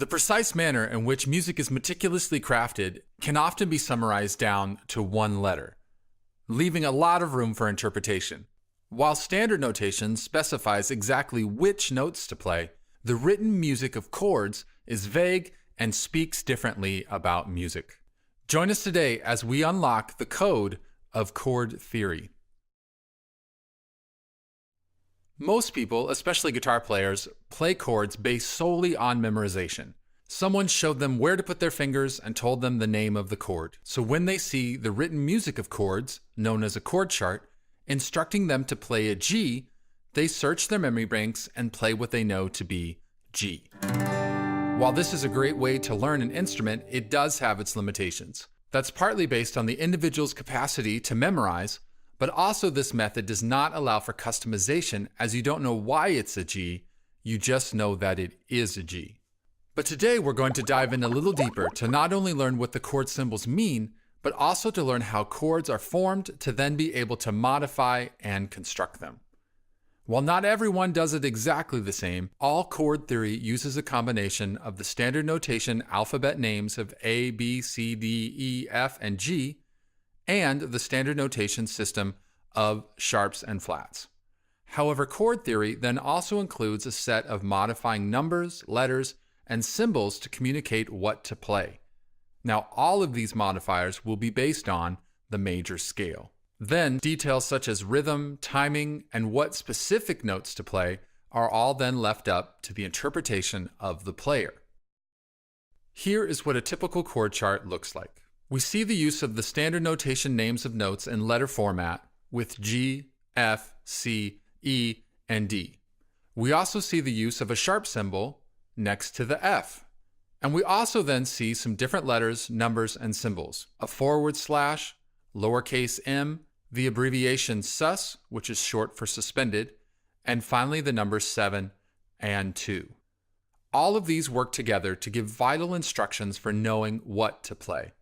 The precise manner in which music is meticulously crafted can often be summarized down to one letter, leaving a lot of room for interpretation. While standard notation specifies exactly which notes to play, the written music of chords is vague and speaks differently about music. Join us today as we unlock the code of chord theory. Most people, especially guitar players, play chords based solely on memorization. Someone showed them where to put their fingers and told them the name of the chord. So when they see the written music of chords, known as a chord chart, instructing them to play a G, they search their memory banks and play what they know to be G. While this is a great way to learn an instrument, it does have its limitations. That's partly based on the individual's capacity to memorize, but also this method does not allow for customization, as you don't know why it's a G, you just know that it is a G. But today we're going to dive in a little deeper to not only learn what the chord symbols mean, but also to learn how chords are formed to then be able to modify and construct them. While not everyone does it exactly the same, all chord theory uses a combination of the standard notation alphabet names of A, B, C, D, E, F, and G, and the standard notation system of sharps and flats. However, chord theory then also includes a set of modifying numbers, letters, and symbols to communicate what to play. Now, all of these modifiers will be based on the major scale. Then, details such as rhythm, timing, and what specific notes to play are all then left up to the interpretation of the player. Here is what a typical chord chart looks like. We see the use of the standard notation names of notes in letter format with G, F, C, E, and D. We also see the use of a sharp symbol next to the F. And we also then see some different letters, numbers, and symbols. A forward slash, lowercase m, the abbreviation sus, which is short for suspended, and finally the numbers 7 and 2. All of these work together to give vital instructions for knowing what to play.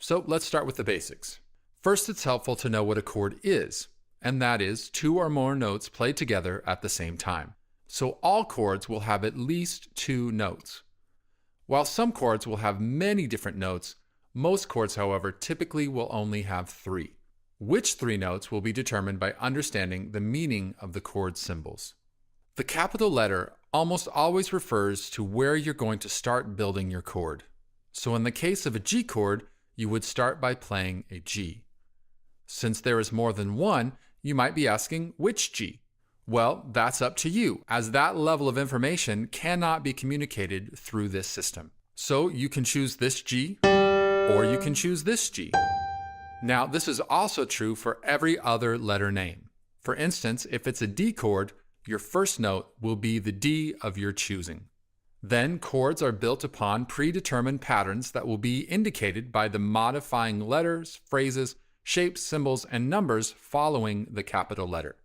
So let's start with the basics. First, it's helpful to know what a chord is, and that is two or more notes played together at the same time. So all chords will have at least two notes. While some chords will have many different notes, most chords, however, typically will only have three. Which three notes will be determined by understanding the meaning of the chord symbols. The capital letter almost always refers to where you're going to start building your chord. So in the case of a G chord, you would start by playing a G. Since there is more than one, you might be asking which G? Well, that's up to you, as that level of information cannot be communicated through this system. So you can choose this G, or you can choose this G. Now, this is also true for every other letter name. For instance, if it's a D chord, your first note will be the D of your choosing. Then chords are built upon predetermined patterns that will be indicated by the modifying letters, phrases, shapes, symbols, and numbers following the capital letter.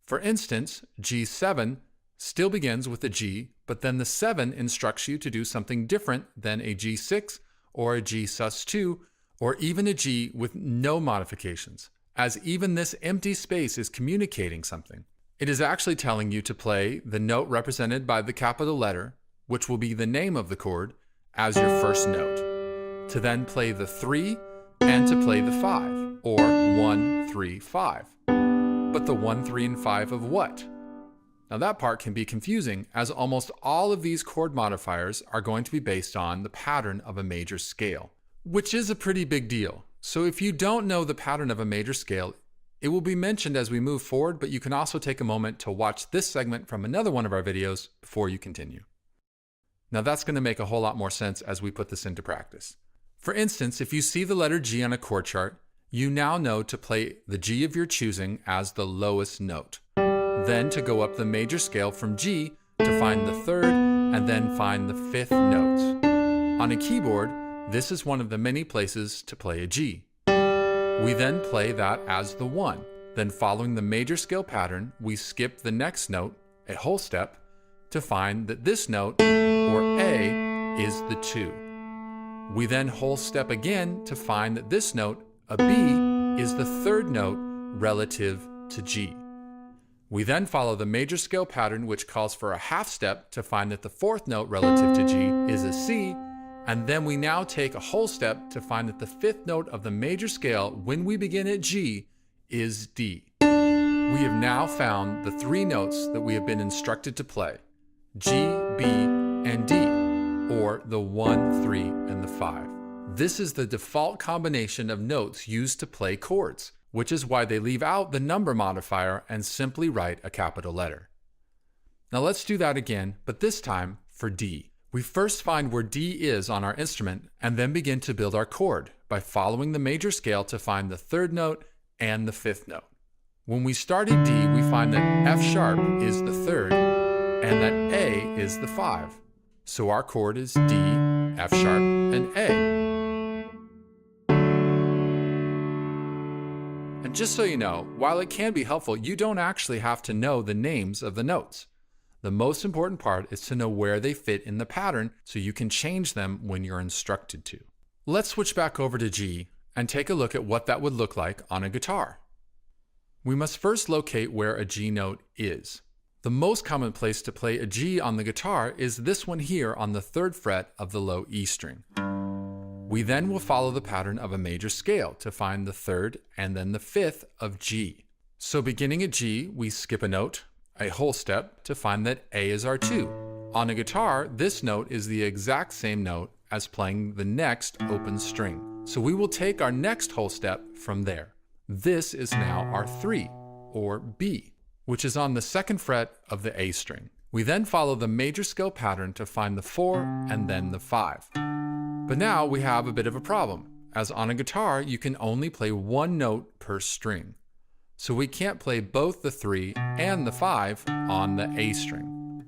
For instance, G7 still begins with a G, but then the 7 instructs you to do something different than a G6 or a G sus2 or even a G with no modifications, as even this empty space is communicating something. It is actually telling you to play the note represented by the capital letter, which will be the name of the chord, as your first note, to then play the 3 and to play the 5, or 1, 3, 5. But the 1, 3, and 5 of what? Now that part can be confusing, as almost all of these chord modifiers are going to be based on the pattern of a major scale, which is a pretty big deal. So if you don't know the pattern of a major scale, it will be mentioned as we move forward, but you can also take a moment to watch this segment from another one of our videos before you continue. Now that's going to make a whole lot more sense as we put this into practice. For instance, if you see the letter G on a chord chart, you now know to play the G of your choosing as the lowest note. Then to go up the major scale from G to find the third and then find the fifth notes. On a keyboard, this is one of the many places to play a G. We then play that as the 1. Then following the major scale pattern, we skip the next note, a whole step, to find that this note, or A, is the 2. We then whole step again to find that this note, a B, is the third note relative to G. We then follow the major scale pattern, which calls for a half step to find that the fourth note relative to G is a C, and then we now take a whole step to find that the fifth note of the major scale when we begin at G is D. We have now found the three notes that we have been instructed to play: G, B, and D, or the 1, 3, and the 5. This is the default combination of notes used to play chords, which is why they leave out the number modifier and simply write a capital letter. Now let's do that again, but this time for D. We first find where D is on our instrument and then begin to build our chord by following the major scale to find the third note and the fifth note. When we start at D, we find that F sharp is the third and that A is the 5. So our chord is D, F sharp, and A. And just so you know, while it can be helpful, you don't actually have to know the names of the notes. The most important part is to know where they fit in the pattern so you can change them when you're instructed to. Let's switch back over to G and take a look at what that would look like on a guitar. We must first locate where a G note is. The most common place to play a G on the guitar is this one here on the 3rd fret of the low E string. We then will follow the pattern of a major scale to find the 3rd and then the 5th of G. So beginning at G, we skip a note, a whole step, to find that A is our 2. On a guitar, this note is the exact same note as playing the next open string. So we will take our next whole step from there. This is now our 3, or B, which is on the 2nd fret of the A string. We then follow the major scale pattern to find the 4 and then the 5. But now we have a bit of a problem, as on a guitar you can only play one note per string. So we can't play both the 3 and the 5 on the A string.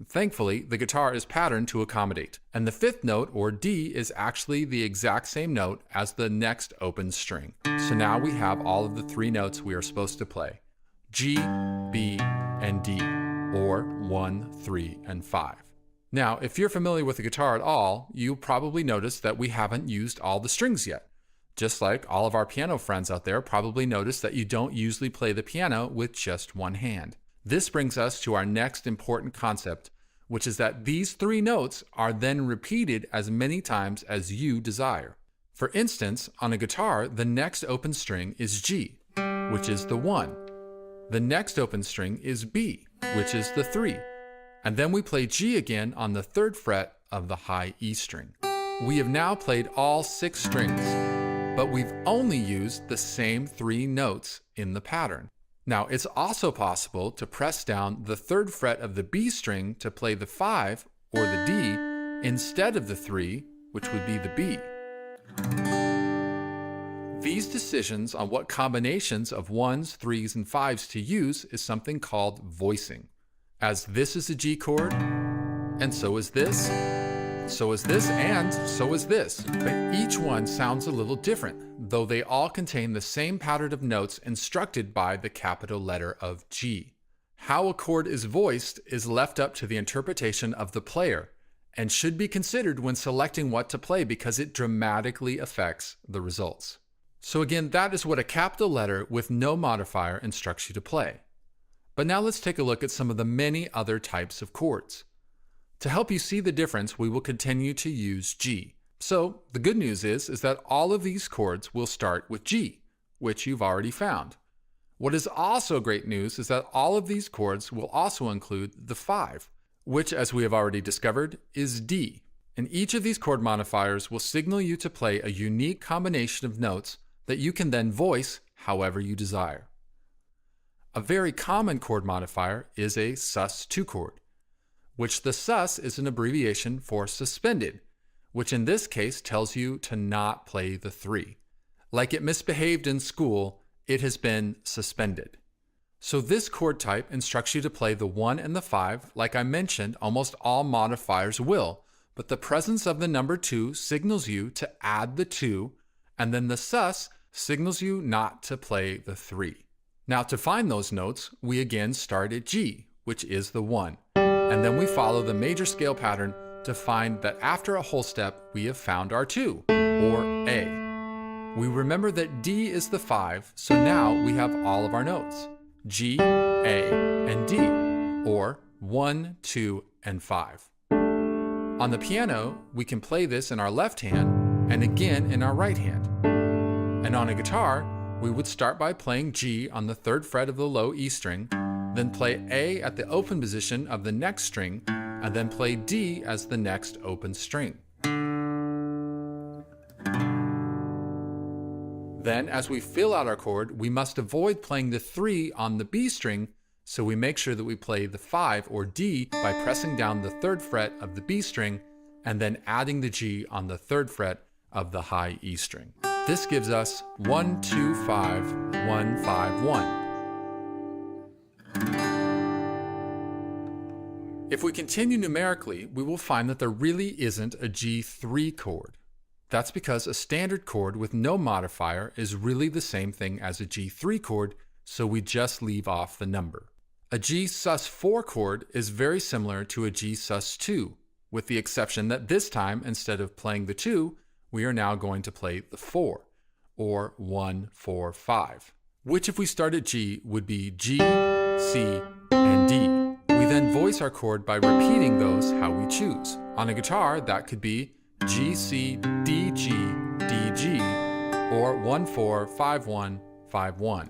Thankfully, the guitar is patterned to accommodate, and the 5th note, or D, is actually the exact same note as the next open string. So now we have all of the 3 notes we are supposed to play: G, B, and D, or 1, 3, and 5. Now, if you're familiar with the guitar at all, you'll probably notice that we haven't used all the strings yet. Just like all of our piano friends out there probably notice that you don't usually play the piano with just one hand. This brings us to our next important concept, which is that these 3 notes are then repeated as many times as you desire. For instance, on a guitar, the next open string is G, which is the 1. The next open string is B, which is the 3. And then we play G again on the 3rd fret of the high E string. We have now played all 6 strings, but we've only used the same 3 notes in the pattern. Now, it's also possible to press down the 3rd fret of the B string to play the 5 or the D instead of the 3, which would be the B. These decisions on what combinations of 1s, 3s, and 5s to use is something called voicing. As this is a G chord, and so is this, so is this, and so is this. But each one sounds a little different, though they all contain the same pattern of notes instructed by the capital letter of G. How a chord is voiced is left up to the interpretation of the player, and should be considered when selecting what to play because it dramatically affects the results. So again, that is what a capital letter with no modifier instructs you to play. But now let's take a look at some of the many other types of chords. To help you see the difference, we will continue to use G. So the good news is that all of these chords will start with G, which you've already found. What is also great news is that all of these chords will also include the 5, which, as we have already discovered, is D. And each of these chord modifiers will signal you to play a unique combination of notes that you can then voice however you desire. A very common chord modifier is a sus2 chord, which the sus is an abbreviation for suspended, which in this case tells you to not play the 3. Like it misbehaved in school, it has been suspended. So this chord type instructs you to play the 1 and the 5. Like I mentioned, almost all modifiers will, but the presence of the number 2 signals you to add the 2, and then the sus signals you not to play the 3. Now to find those notes, we again start at G, which is the 1, and then we follow the major scale pattern to find that after a whole step, we have found our 2, or A. We remember that D is the 5, so now we have all of our notes. G, A, and D, or 1, 2, and 5. On the piano, we can play this in our left hand and again in our right hand. And on a guitar, we would start by playing G on the 3rd fret of the low E string, then play A at the open position of the next string, and then play D as the next open string. Then, as we fill out our chord, we must avoid playing the 3 on the B string, so we make sure that we play the 5 or D by pressing down the 3rd fret of the B string and then adding the G on the 3rd fret of the high E string. This gives us 1, 2, 5, 1, 5, 1. If we continue numerically, we will find that there really isn't a G3 chord. That's because a standard chord with no modifier is really the same thing as a G3 chord, so we just leave off the number. A G sus4 chord is very similar to a G sus2, with the exception that this time, instead of playing the 2, we are now going to play the 4, or 1, 4, 5, which if we start at G would be G, C, and D. We then voice our chord by repeating those how we choose. On a guitar, that could be G, C, D, G, D, G, or 1, 4, 5, 1, 5, 1.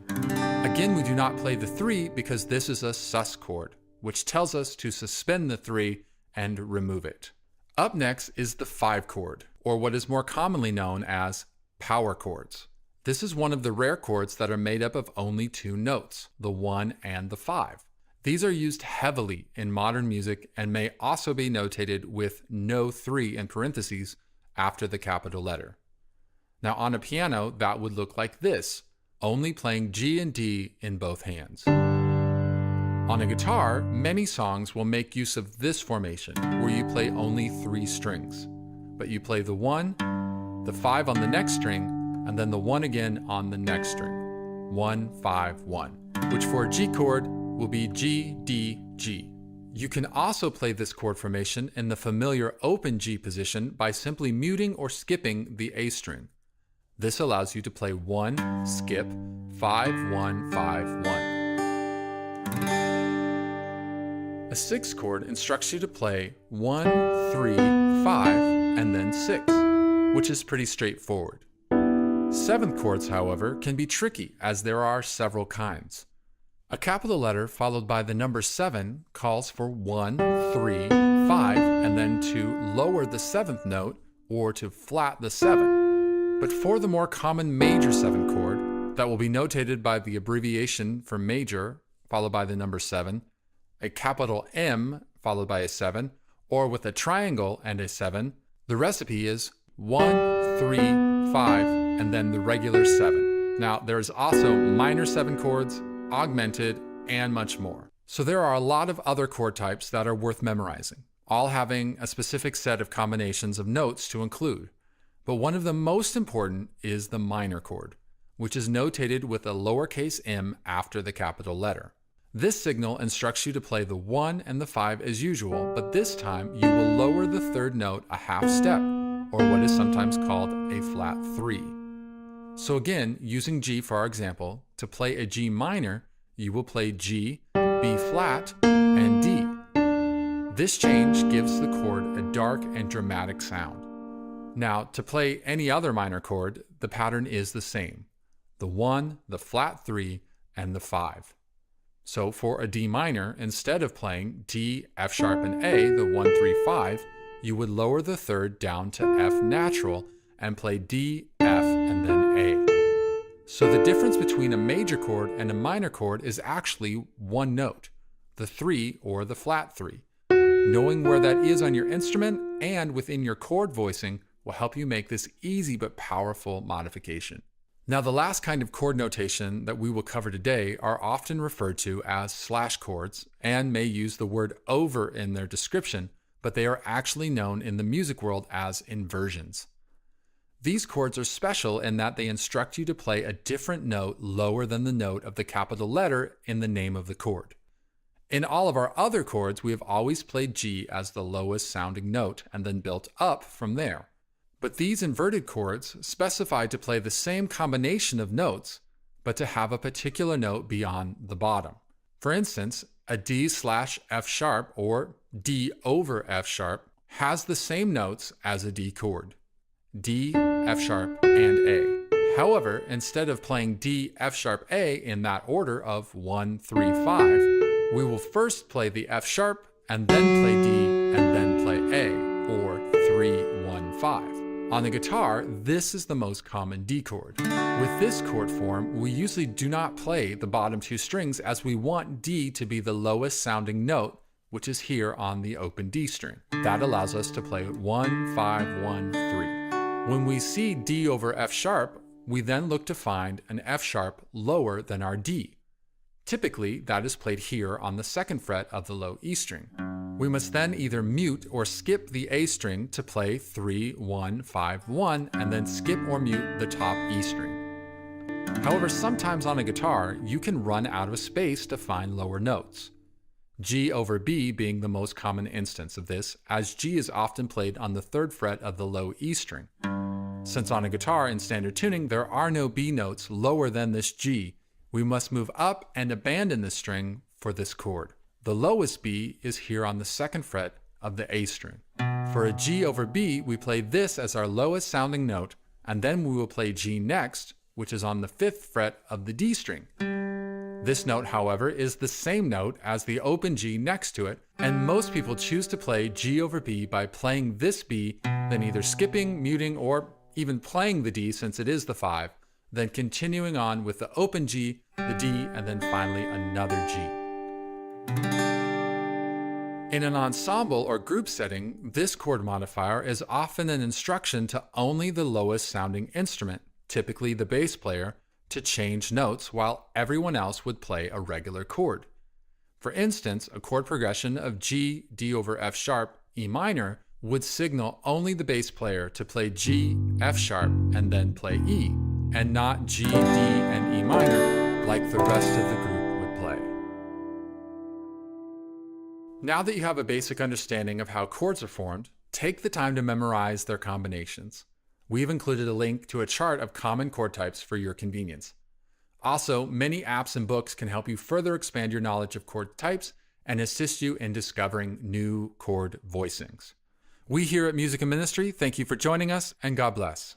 Again, we do not play the 3 because this is a sus chord, which tells us to suspend the 3 and remove it. Up next is the 5 chord, or what is more commonly known as power chords. This is one of the rare chords that are made up of only 2 notes, the 1 and the 5. These are used heavily in modern music and may also be notated with no 3 in parentheses after the capital letter. Now on a piano, that would look like this, only playing G and D in both hands. On a guitar, many songs will make use of this formation, where you play only 3 strings, but you play the 1, the 5 on the next string, and then the 1 again on the next string. 1, 5, 1, which for a G chord will be G, D, G. You can also play this chord formation in the familiar open G position by simply muting or skipping the A string. This allows you to play 1, skip, 5, 1, 5, 1. A 6th chord instructs you to play 1, 3, 5, and then 6, which is pretty straightforward. 7th chords, however, can be tricky as there are several kinds. A capital letter followed by the number 7 calls for 1, 3, 5, and then to lower the 7th note or to flat the 7. But for the more common major 7 chord that will be notated by the abbreviation for major followed by the number 7, a capital M followed by a 7, or with a triangle and a 7, the recipe is 1, 3, 5, and then the regular 7. Now there's also minor 7 chords, augmented, and much more. So there are a lot of other chord types that are worth memorizing, all having a specific set of combinations of notes to include. But one of the most important is the minor chord, which is notated with a lowercase m after the capital letter. This signal instructs you to play the 1 and the 5 as usual, but this time you will lower the 3rd note a half step, or what is sometimes called a flat 3. So again, using G for our example, to play a G minor, you will play G, B flat, and D. This change gives the chord a dark and dramatic sound. Now, to play any other minor chord, the pattern is the same. The 1, the flat 3, and the 5. So for a D minor, instead of playing D, F sharp, and A, the 1, 3, 5, you would lower the 3rd down to F natural and play D, F, and then A. So the difference between a major chord and a minor chord is actually 1 note, the 3 or the flat 3. Knowing where that is on your instrument and within your chord voicing will help you make this easy but powerful modification. Now, the last kind of chord notation that we will cover today are often referred to as slash chords and may use the word over in their description, but they are actually known in the music world as inversions. These chords are special in that they instruct you to play a different note lower than the note of the capital letter in the name of the chord. In all of our other chords, we have always played G as the lowest sounding note and then built up from there. But these inverted chords specify to play the same combination of notes, but to have a particular note be on the bottom. For instance, a D/F sharp or D over F sharp has the same notes as a D chord: D, F sharp, and A. However, instead of playing D, F sharp, A in that order of 1, 3, 5, we will first play the F sharp and then play D and then play A, or 3, 1, 5. On the guitar, this is the most common D chord. With this chord form, we usually do not play the bottom two strings as we want D to be the lowest sounding note, which is here on the open D string. That allows us to play 1, 5, 1, 3. When we see D over F sharp, we then look to find an F sharp lower than our D. Typically, that is played here on the second fret of the low E string. We must then either mute or skip the A string to play 3, 1, 5, 1, and then skip or mute the top E string. However, sometimes on a guitar, you can run out of space to find lower notes. G over B being the most common instance of this, as G is often played on the third fret of the low E string. Since on a guitar in standard tuning there are no B notes lower than this G, we must move up and abandon the string for this chord. The lowest B is here on the second fret of the A string. For a G over B, we play this as our lowest sounding note, and then we will play G next, which is on the fifth fret of the D string. This note, however, is the same note as the open G next to it, and most people choose to play G over B by playing this B, then either skipping, muting, or even playing the D since it is the 5, then continuing on with the open G, the D, and then finally another G. In an ensemble or group setting, this chord modifier is often an instruction to only the lowest sounding instrument, typically the bass player, to change notes while everyone else would play a regular chord. For instance, a chord progression of G, D over F sharp, E minor would signal only the bass player to play G, F sharp, and then play E, and not G, D, and E minor like the rest of the group would play. Now that you have a basic understanding of how chords are formed, take the time to memorize their combinations. We've included a link to a chart of common chord types for your convenience. Also, many apps and books can help you further expand your knowledge of chord types and assist you in discovering new chord voicings. We here at Music and Ministry thank you for joining us, and God bless.